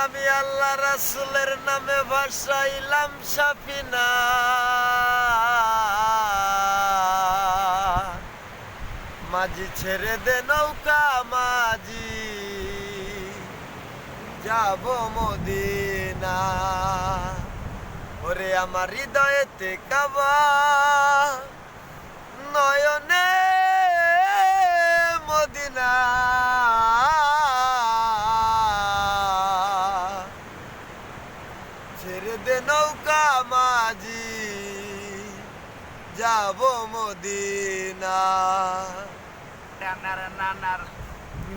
আমি আল্লাহ রাসূলের নামে ভাসাইলাম সাফিনা, মাঝি ছেড়ে দে নৌকা মাঝি, যাব মদিনা। ওরে আমার হৃদয়েতে কাবা, নয়নে মদিনা, ছেড়ে দে নৌকা মাঝি, যাব মদিনা।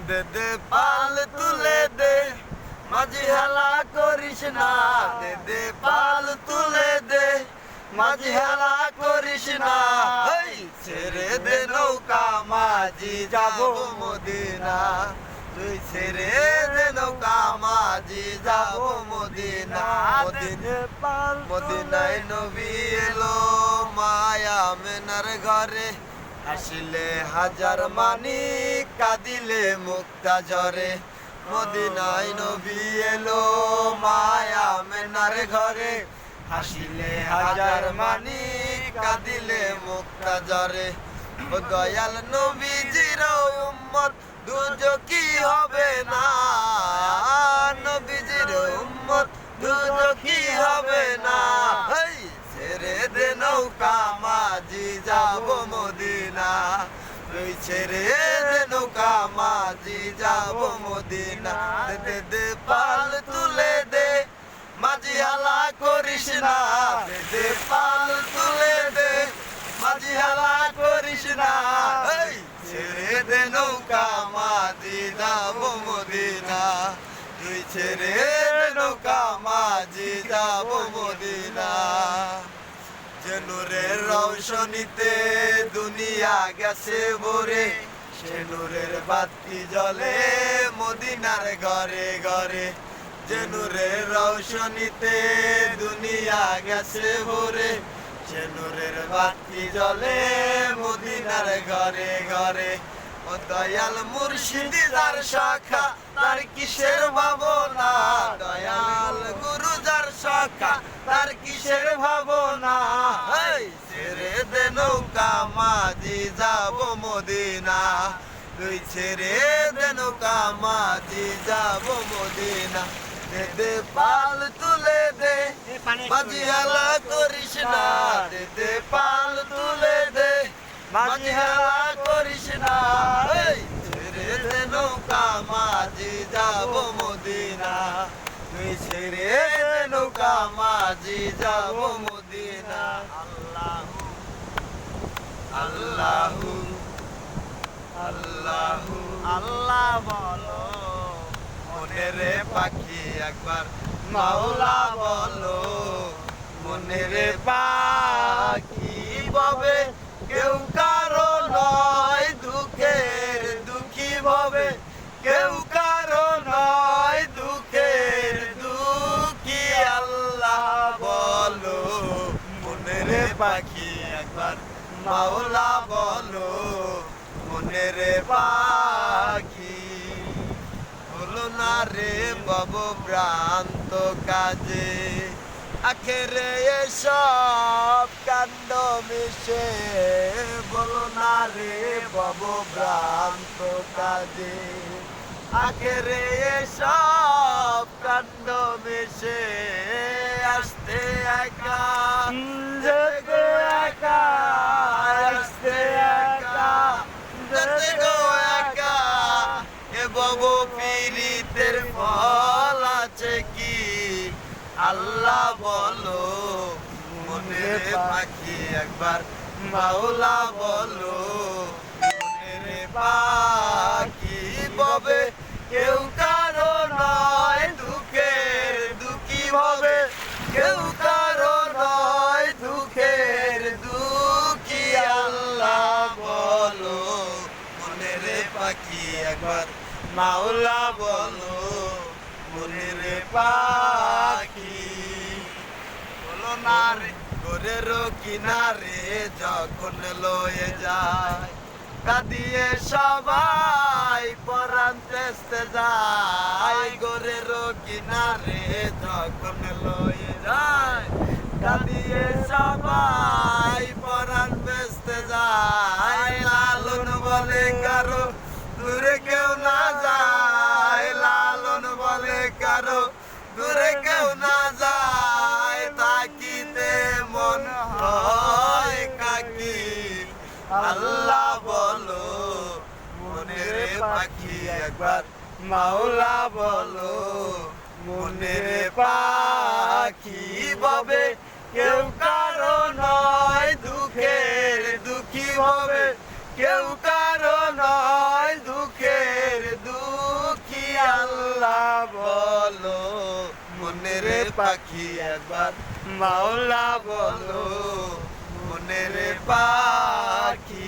দে দে পাল তুলে দে, মাঝি হেলা করিস না। দে দে পাল তুলে দে, মাঝি হেলা করিস না। ছেড়ে দে নৌকা মাঝি, যাব মদিনা। তুই ছেড়ে দে নৌকা মাঝি, যাব মদিনা। মদিনায় নবী এলো মায়া মেনার ঘরে, আসিলে হাজার মানি কাঁদিলে মুক্তা ঝরে। মদিনায় নবী এলো মায়া মেনার ঘরে, হাসিলে হাজার মানি কাঁদিলে মুক্তা ঝরে। ও দয়াল নবীজির উম্মত দুজকি হবে না, নবীজির উম্মত দুজকি হবে না। ছেড়ে দে নৌকা মাঝি, যাব মদিনা। তুই ছেড়ে দে নৌকা মাঝি, যাব মদিনা। দে দে পাল তুলে দে, মাঝি হালা করিস না। দে দে পাল তুলে দে, মাঝি হালা করিস না। ছেড়ে দে নৌকা মাঝি, যাব মদিনা। তুই ছেড়ে দে নৌকা মাঝি, যাব মদিনা। যে নূরের রৌশনীতে দুনিয়া গেছে ভরে, সে নূরের বাতি জ্বলে মদিনার ঘরে ঘরে। যে নূরের রৌশনীতে দুনিয়া গেছে ভরে, সে নূরের বাতি জ্বলে মদিনার ঘরে ঘরে। ও দয়াল মুর্শিদি যার শাখা, তার কিসের ভাবনা। দয়াল গুরু যার শাখা, তার কিসের ভাবনা। ছেড়ে দে নৌকা মাঝি, যাব মদিনা। তুই ছেড়ে দে নৌকা মাঝি, যাব মদিনা। দে দে পাল তুলে দে, মাঝি হেলা করিস না। দে দে পাল তুলে দে, মাঝি হেলা করিস না। ছেড়ে দে নৌকা মাঝি, যাব মদিনা। তুই ছেড়ে দে নৌকা মাঝি, যাব মদিনা। আল্লাহু আল্লাহু আল্লাহু আল্লাহ বলো, মনের পাখি একবার মাওলা বলো। মনের পাখি ববে কেউ কারো নয়, দুঃখের দুঃখী ভবে কেউ কারো নয়, দুঃখের দুঃখী আল্লাহ বলো। মনের পাখি একবার মাওলা বলো, মনের পাখি। হলো না রে বব ভ্রান্ত কাজে, আখেরে এসব কাণ্ড মিশে। বলো না রে বব ভ্রান্ত কাজে, আখেরে এসব কাণ্ড মিশে। আসতে একা যেতে একা, আসতে একা যেতে গো একা। এ বব পীড়িতের ফল আছে কি আল্লাহ বলো। মনের পাখি একবার মাওলা বলো। মনের পাখি ববে কেউ কারো নয়, দুঃখের দুঃখী ভবে কেউ কারো নয়, দুঃখের দুঃখী আল্লাহ বলো। মনের পাখি একবার মাওলা বলো। মনের পাখি বলো না রে, গোরের কিনারে যখন লয়ে যায়, কাঁদিয়ে সবাই পরাণ তেস্তে যায় গোরের কিনারে যখন লয়ে যায় কাঁদিয়ে সবাই পরাণ বেচতে যায় লালন বলে কারো দূরে কেউ না যায় লালন বলে কারো দূরে কেউ না যায় তাকিতে মন হয় কাকি আল্লাহ বলো মনের পাখি একবার মাওলা বলো মনের পাখি ববে কেউ কারো নয় দুঃখের দুঃখী হবে কেউ কারো নয় দুঃখের দুঃখী আল্লাহ বলো মনের পাখি একবার মাওলা বলো মনের পাখি